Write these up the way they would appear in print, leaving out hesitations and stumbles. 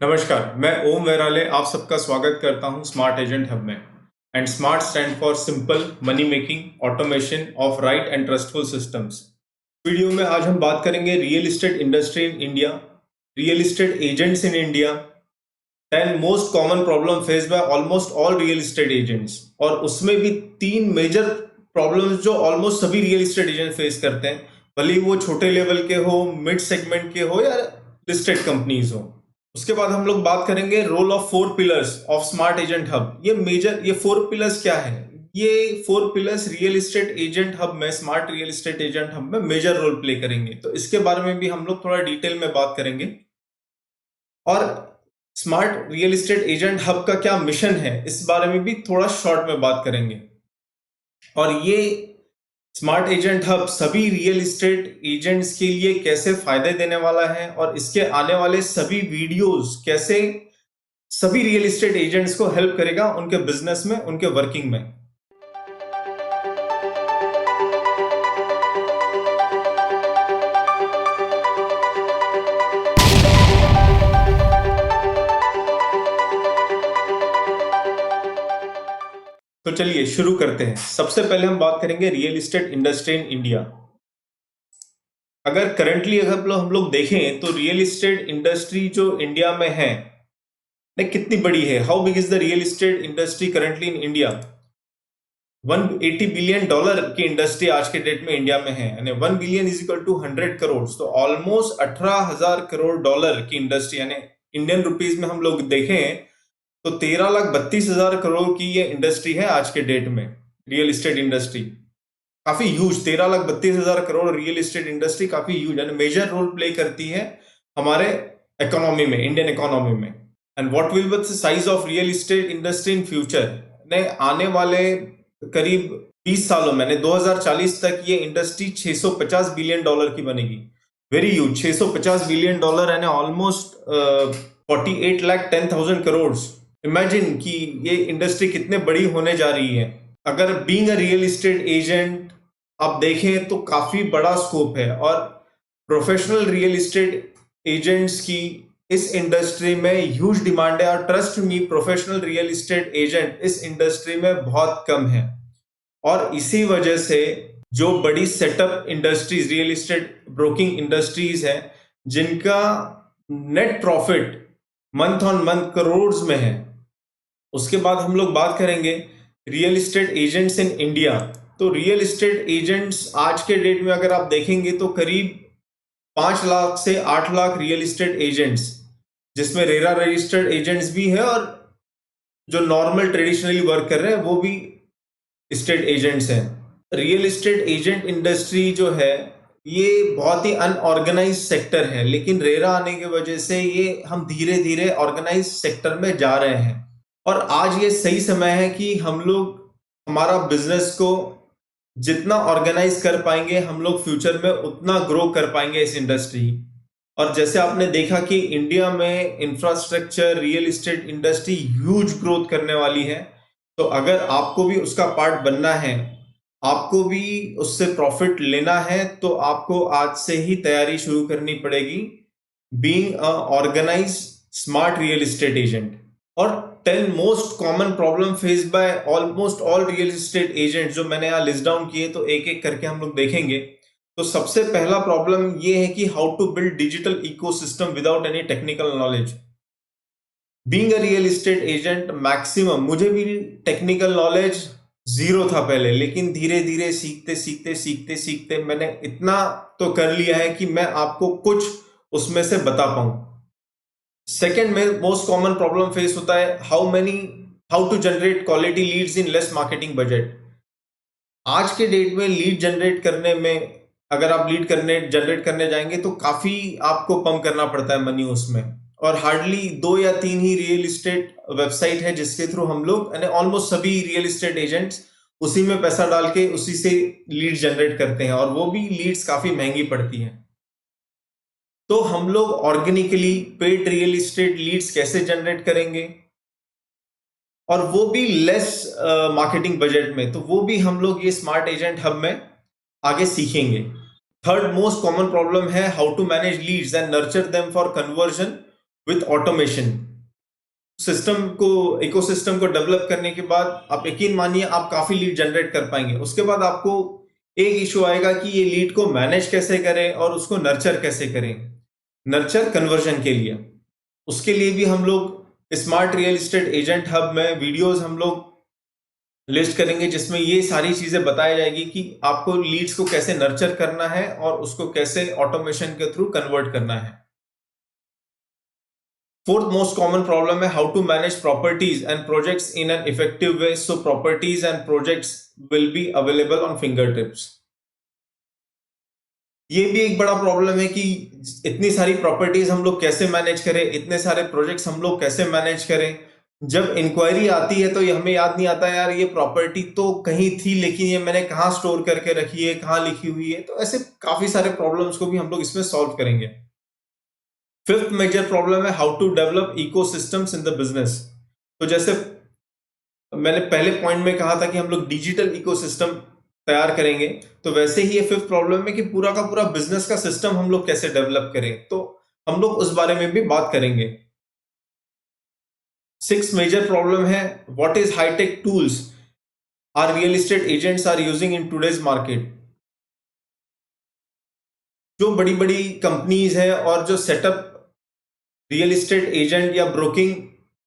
नमस्कार, मैं ओम वैराले आप सबका स्वागत करता हूं स्मार्ट एजेंट हब में। And smart stand for simple money making automation of right and trustful systems. Video में आज हम बात करेंगे real estate industry in India, real estate agents in India, 10 most common problem face by almost all real estate agents, और उसमें भी 3 major problems जो almost सभी रियल एस्टेट एजेंट फेस करते हैं, भले ही वो छोटे लेवल के हो, मिड सेगमेंट के हो या लिस्टेड कंपनीज हो। उसके बाद हम लोग बात करेंगे role of 4 pillars of smart agent hub. ये 4 पिलर्स क्या है? ये 4 pillars real estate agent hub में, smart real estate agent hub में मेजर रोल प्ले करेंगे, तो इसके बारे में भी हम लोग थोड़ा डिटेल में बात करेंगे। और smart real estate agent hub का क्या मिशन है, इस बारे में भी थोड़ा शॉर्ट में बात करेंगे। और ये स्मार्ट एजेंट हब सभी रियल एस्टेट एजेंट्स के लिए कैसे फायदे देने वाला है, और इसके आने वाले सभी वीडियोस कैसे सभी रियल एस्टेट एजेंट्स को हेल्प करेगा उनके बिजनेस में, उनके वर्किंग में। तो चलिए शुरू करते हैं। सबसे पहले हम बात करेंगे real estate industry in India. अगर करंटली हम लोग देखें तो रियल एस्टेट इंडस्ट्री जो इंडिया में है कितनी बड़ी है। How big is the real estate industry currently in India? $180 billion की इंडस्ट्री आज के डेट में इंडिया में है, यानी 1 billion is equal to 100 crore. तो ऑलमोस्ट 18,000 करोड़ डॉलर की इंडस्ट्री, यानी इंडियन रुपीज में हम लोग देखें तो 13,32,000 करोड़ की ये इंडस्ट्री है आज के डेट में। रियल एस्टेट इंडस्ट्री काफी huge, 13,32,000 crore real estate industry काफी huge and major role play करती है हमारे इकोनॉमी में, इंडियन इकोनॉमी में। And what will be the size of real estate industry in future? आने वाले करीब 20 सालों में, 2040 तक ये इंडस्ट्री 650 बिलियन डॉलर की बनेगी। वेरी ह्यूज, 650 बिलियन डॉलर यानी ऑलमोस्ट 48,10,000 करोड़। इमेजिन कि ये इंडस्ट्री कितने बड़ी होने जा रही है। अगर being a real estate agent आप देखें तो काफी बड़ा स्कोप है, और प्रोफेशनल रियल एस्टेट एजेंट्स की इस इंडस्ट्री में ह्यूज डिमांड है। और trust me, professional real estate agent इस इंडस्ट्री में बहुत कम है, और इसी वजह से जो बड़ी setup industries, real estate broking industries है, जिनका net profit month on month crore में है। उसके बाद हम लोग बात करेंगे real estate agents in India. तो रियल एस्टेट एजेंट्स आज के डेट में अगर आप देखेंगे तो करीब 5 लाख से 8 लाख रियल एस्टेट एजेंट्स, जिसमें रेरा रजिस्टर्ड एजेंट्स भी है और जो नॉर्मल ट्रेडिशनली वर्क कर रहे हैं वो भी एस्टेट एजेंट्स हैं। रियल एस्टेट एजेंट इंडस्ट्री जो है ये बहुत ही अनऑर्गेनाइज सेक्टर है, लेकिन रेरा आने की वजह से ये हम धीरे धीरे ऑर्गेनाइज सेक्टर में जा रहे हैं। और आज ये सही समय है कि हम लोग हमारा बिजनेस को जितना ऑर्गेनाइज कर पाएंगे, हम लोग फ्यूचर में उतना ग्रो कर पाएंगे इस इंडस्ट्री। और जैसे आपने देखा कि इंडिया में infrastructure, real estate industry huge growth करने वाली है। तो अगर आपको भी उसका पार्ट बनना है, आपको भी उससे प्रॉफिट लेना है, तो आपको आज से ही तैयारी शुरू करनी पड़ेगी being a organise smart real estate agent. और 10 most common problem face by almost all real estate agent जो मैंने यहाँ लिस्ट डाउन किए, तो एक एक करके हम लोग देखेंगे। तो सबसे पहला प्रॉब्लम ये है कि how to build digital ecosystem without any technical knowledge. Being a real estate agent, maximum मुझे भी टेक्निकल नॉलेज जीरो था पहले, लेकिन धीरे धीरे सीखते सीखते मैंने इतना तो कर लिया है कि मैं आपको कुछ उसमें से बता पाऊं। सेकेंड में मोस्ट कॉमन प्रॉब्लम फेस होता है how to generate quality leads in less marketing budget. आज के डेट में लीड जनरेट करने में, अगर आप जनरेट करने जाएंगे तो काफी आपको पंप करना पड़ता है मनी उसमें, और हार्डली 2 या 3 ही रियल एस्टेट वेबसाइट है जिसके थ्रू हम लोग, ऑलमोस्ट सभी रियल एस्टेट एजेंट्स उसी में पैसा डाल के उसी से लीड जनरेट करते हैं, और वो भी लीड्स काफी महंगी पड़ती हैं। तो हम लोग organically paid real estate leads कैसे जनरेट करेंगे, और वो भी लेस मार्केटिंग बजट में, तो वो भी हम लोग ये स्मार्ट एजेंट हब में आगे सीखेंगे। थर्ड मोस्ट कॉमन प्रॉब्लम है how to manage leads and nurture them for conversion with automation. System को, इकोसिस्टम को डेवलप करने के बाद आप यकीन मानिए आप काफी लीड जनरेट कर पाएंगे। उसके बाद आपको एक इशू आएगा कि ये लीड को मैनेज कैसे करें और उसको नर्चर कैसे करें, नर्चर कन्वर्जन के लिए। उसके लिए भी हम लोग smart real estate agent hub में वीडियोस हम लोग लिस्ट करेंगे, जिसमें ये सारी चीजें बताई जाएगी कि आपको लीड्स को कैसे नर्चर करना है और उसको कैसे ऑटोमेशन के थ्रू कन्वर्ट करना है। फोर्थ मोस्ट कॉमन प्रॉब्लम है how to manage properties and projects in an effective way so properties and projects will be available on fingertips. ये भी एक बड़ा प्रॉब्लम है कि इतनी सारी प्रॉपर्टीज हम लोग कैसे मैनेज करें, इतने सारे प्रोजेक्ट्स हम लोग कैसे मैनेज करें। जब इंक्वायरी आती है तो ये हमें याद नहीं आता यार ये प्रॉपर्टी तो कहीं थी लेकिन ये मैंने कहाँ स्टोर करके रखी है, कहाँ लिखी हुई है। तो ऐसे काफी सारे प्रॉब्लम्स को भी हम लोग इसमें सॉल्व करेंगे। फिफ्थ मेजर प्रॉब्लम है how to develop ecosystems in the business. तो जैसे मैंने पहले पॉइंट में कहा था कि हम लोग डिजिटल इकोसिस्टम तैयार करेंगे, तो वैसे ही ये फिफ्थ प्रॉब्लम है कि पूरा का पूरा बिजनेस का सिस्टम हम लोग कैसे डेवलप करें। तो हम लोग उस बारे में भी बात करेंगे। सिक्स मेजर प्रॉब्लम है what is high tech tools are real estate agents are using in today's market. जो बड़ी बड़ी कंपनीज है और जो सेटअप रियल एस्टेट एजेंट या ब्रोकिंग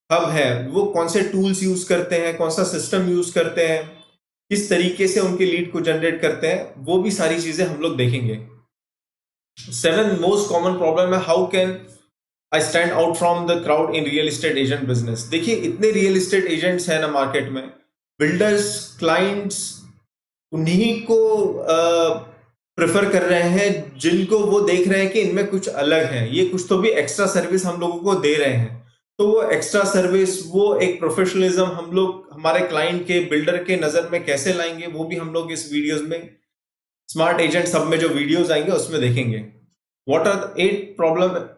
हब है वो कौन से टूल्स यूज करते हैं, कौन सा सिस्टम यूज करते हैं, किस तरीके से उनके लीड को जनरेट करते हैं, वो भी सारी चीजें हम लोग देखेंगे। सेवन मोस्ट कॉमन प्रॉब्लम है how can I stand out from the crowd in real estate agent business. देखिए इतने रियल एस्टेट एजेंट्स हैं ना मार्केट में, बिल्डर्स, क्लाइंट्स उन्हीं को प्रेफर कर रहे हैं जिनको वो देख रहे हैं कि इनमें कुछ अलग है, ये कुछ तो भी एक्स्ट्रा सर्विस हम लोगों को दे रहे हैं। तो वो एक्स्ट्रा सर्विस, वो एक प्रोफेशनलिज्म हम लोग हमारे क्लाइंट के, बिल्डर के नजर में कैसे लाएंगे, वो भी हम लोग इस वीडियोस में, स्मार्ट एजेंट सब में जो वीडियोस आएंगे उसमें देखेंगे। What are the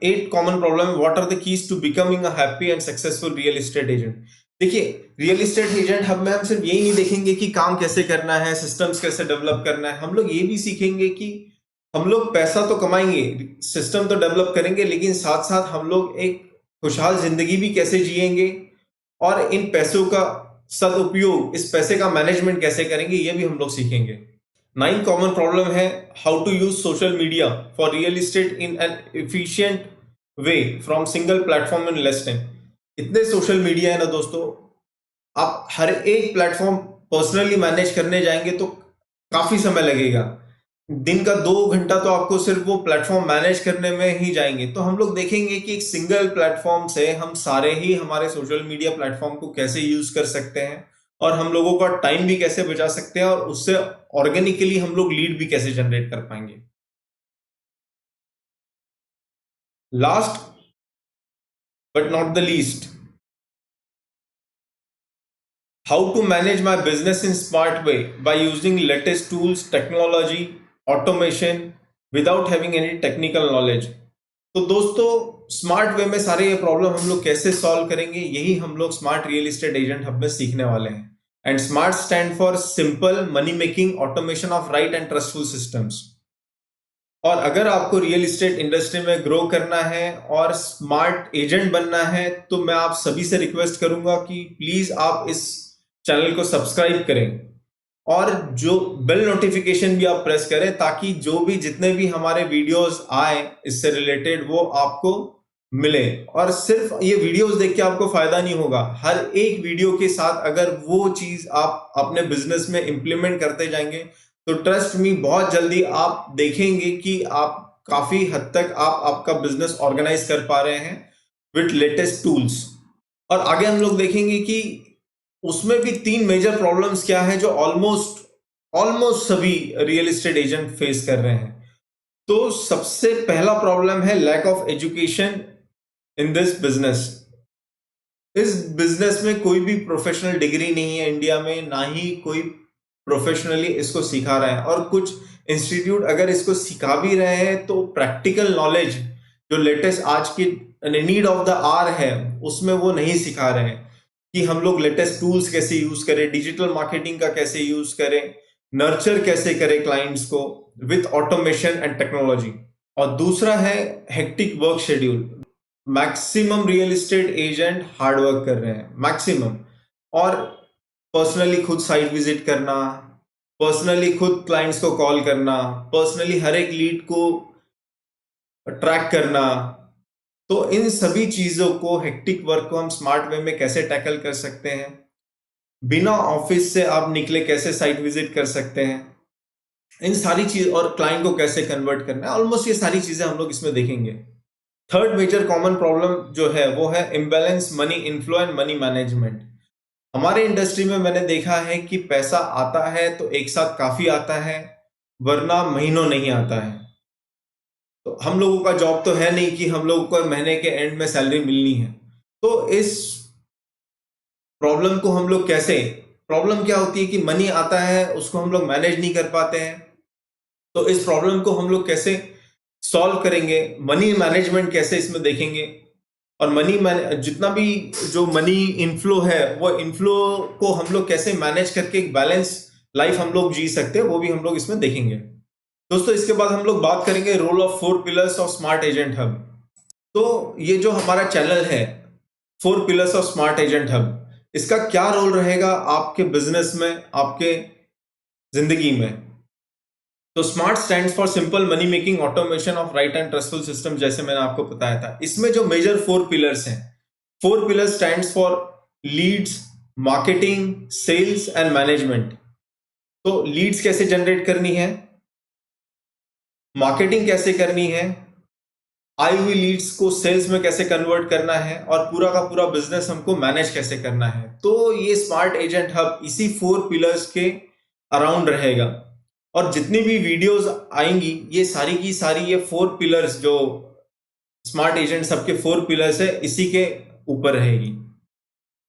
eight common problem? What are the keys to becoming a happy and successful real estate agent? देखिए रियल एस्टेट एजेंट हब में हम सिर्फ यही नहीं देखेंगे कि काम कैसे करना है, सिस्टम्स कैसे डेवलप करना है, हम लोग ये भी सीखेंगे कि हम लोग पैसा तो कमाएंगे, सिस्टम तो डेवलप करेंगे, लेकिन साथ साथ हम लोग एक खुशहाल जिंदगी भी कैसे जिएंगे और इन पैसों का सदुपयोग, इस पैसे का मैनेजमेंट कैसे करेंगे, ये भी हम लोग सीखेंगे। 9 कॉमन प्रॉब्लम है how to use social media for real estate in an efficient way from single platform in less time. इतने सोशल मीडिया है ना दोस्तों, आप हर एक प्लेटफॉर्म पर्सनली मैनेज करने जाएंगे तो काफी समय लगेगा। दिन का 2 घंटा तो आपको सिर्फ वो प्लेटफॉर्म मैनेज करने में ही जाएंगे। तो हम लोग देखेंगे कि एक सिंगल प्लेटफॉर्म से हम सारे ही हमारे सोशल मीडिया प्लेटफॉर्म को कैसे यूज कर सकते हैं और हम लोगों का टाइम भी कैसे बचा सकते हैं और उससे ऑर्गेनिकली हम लोग लीड भी कैसे जनरेट कर पाएंगे। Last but not the least, how to manage my business in smart way by using latest tools, technology, automation without having any technical knowledge. तो दोस्तों स्मार्ट वे में सारे ये प्रॉब्लम हम लोग कैसे सॉल्व करेंगे, यही हम लोग smart real estate agent hub में सीखने वाले हैं। And smart stand for simple money making automation of right and trustful systems. और अगर आपको रियल एस्टेट इंडस्ट्री में ग्रो करना है और स्मार्ट एजेंट बनना है तो मैं आप सभी से रिक्वेस्ट करूंगा कि प्लीज आप इस चैनल को सब्सक्राइब करें और जो बेल नोटिफिकेशन भी आप प्रेस करें ताकि जो भी जितने भी हमारे वीडियोस आए इससे रिलेटेड वो आपको मिले। और सिर्फ ये वीडियोस देख के आपको फायदा नहीं होगा, हर एक वीडियो के साथ अगर वो चीज आप अपने बिजनेस में इंप्लीमेंट करते जाएंगे तो ट्रस्ट मी बहुत जल्दी आप देखेंगे कि आप काफी हद तक आप आपका बिजनेस ऑर्गेनाइज कर पा रहे हैं विथ लेटेस्ट टूल्स। और आगे हम लोग देखेंगे कि उसमें भी 3 मेजर प्रॉब्लम्स क्या है जो ऑलमोस्ट सभी रियल एस्टेट एजेंट फेस कर रहे हैं। तो सबसे पहला प्रॉब्लम है lack of education in this business. इस बिजनेस में कोई भी प्रोफेशनल डिग्री नहीं है इंडिया में, ना ही कोई प्रोफेशनली इसको सिखा रहा है। और कुछ इंस्टीट्यूट अगर इसको सिखा भी रहे हैं तो प्रैक्टिकल नॉलेज जो लेटेस्ट आज की नीड ऑफ द आवर है उसमें वो नहीं सिखा रहे हैं कि हम लोग लेटेस्ट टूल्स कैसे यूज करें, डिजिटल मार्केटिंग का कैसे यूज करें, नर्चर कैसे करें क्लाइंट्स को विथ ऑटोमेशन एंड टेक्नोलॉजी। और दूसरा है hectic work schedule. Maximum real estate agent hard work कर रहे हैं, मैक्सिमम। और पर्सनली खुद साइट विजिट करना, पर्सनली खुद क्लाइंट्स को कॉल करना, पर्सनली हर एक लीड को ट्रैक करना। तो इन सभी चीजों को, हेक्टिक वर्क को हम स्मार्ट वे में कैसे टैकल कर सकते हैं, बिना ऑफिस से आप निकले कैसे साइट विजिट कर सकते हैं, इन सारी चीज, और क्लाइंट को कैसे कन्वर्ट करना है, ऑलमोस्ट ये सारी चीजें हम लोग इसमें देखेंगे। थर्ड मेजर कॉमन प्रॉब्लम जो है वो है imbalance money inflow and money management. हमारे इंडस्ट्री में मैंने देखा है कि पैसा आता है तो एक साथ काफी आता है, वरना महीनों नहीं आता है। तो हम लोगों का जॉब तो है नहीं कि हम लोगों को महीने के एंड में सैलरी मिलनी है। तो इस प्रॉब्लम को हम लोग कैसे, प्रॉब्लम क्या होती है कि मनी आता है उसको हम लोग मैनेज नहीं कर पाते हैं। तो इस प्रॉब्लम को हम लोग कैसे सॉल्व करेंगे, मनी मैनेजमेंट कैसे इसमें देखेंगे, और जितना भी जो मनी इनफ्लो है वो इनफ्लो को हम लोग कैसे मैनेज करके एक बैलेंस लाइफ हम लोग जी सकते हैं, वो भी हम लोग इसमें देखेंगे। दोस्तों इसके बाद हम लोग बात करेंगे role of 4 pillars of smart agent hub. तो ये जो हमारा चैनल है 4 pillars of smart agent hub, इसका क्या रोल रहेगा आपके बिजनेस में, आपके जिंदगी में। तो smart stands for simple money making automation of right and trustful system, जैसे मैंने आपको बताया था। इसमें जो मेजर 4 पिलर्स हैं, 4 pillars stands for leads, marketing, sales and management. तो लीड्स कैसे जनरेट करनी है, मार्केटिंग कैसे करनी है, आई हुई लीड्स को सेल्स में कैसे कन्वर्ट करना है, और पूरा का पूरा बिजनेस हमको मैनेज कैसे करना है। तो ये स्मार्ट एजेंट हब इसी 4 पिलर्स के अराउंड रहेगा। और जितनी भी वीडियोस आएंगी ये सारी की सारी ये 4 पिलर्स, जो स्मार्ट एजेंट सबके 4 पिलर्स है, इसी के ऊपर रहेगी।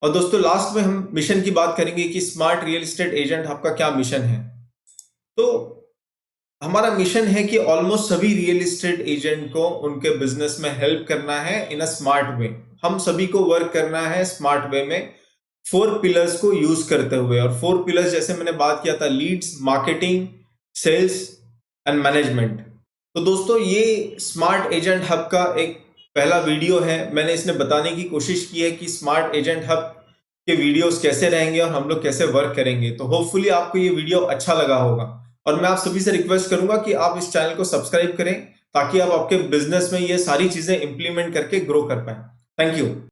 और दोस्तों लास्ट में हम मिशन की बात करेंगे कि स्मार्ट रियल एस्टेट एजेंट आपका क्या मिशन है। तो हमारा मिशन है कि ऑलमोस्ट सभी रियल एस्टेट एजेंट को उनके बिजनेस में हेल्प करना है इन अ स्मार्ट वे। हम सभी को वर्क करना है स्मार्ट वे में 4 पिलर्स को यूज करते हुए। और 4 पिलर्स जैसे मैंने बात किया था, leads, marketing, sales and management. तो दोस्तों ये स्मार्ट एजेंट हब का एक पहला वीडियो है। मैंने इसने बताने की कोशिश की है कि स्मार्ट एजेंट हब के वीडियोस कैसे रहेंगे और हम लोग कैसे वर्क करेंगे। तो होपफुली आपको ये वीडियो अच्छा लगा होगा, और मैं आप सभी से रिक्वेस्ट करूंगा कि आप इस चैनल को सब्सक्राइब करें ताकि आप आपके बिजनेस में ये सारी चीजें इंप्लीमेंट करके ग्रो कर पाए। Thank you.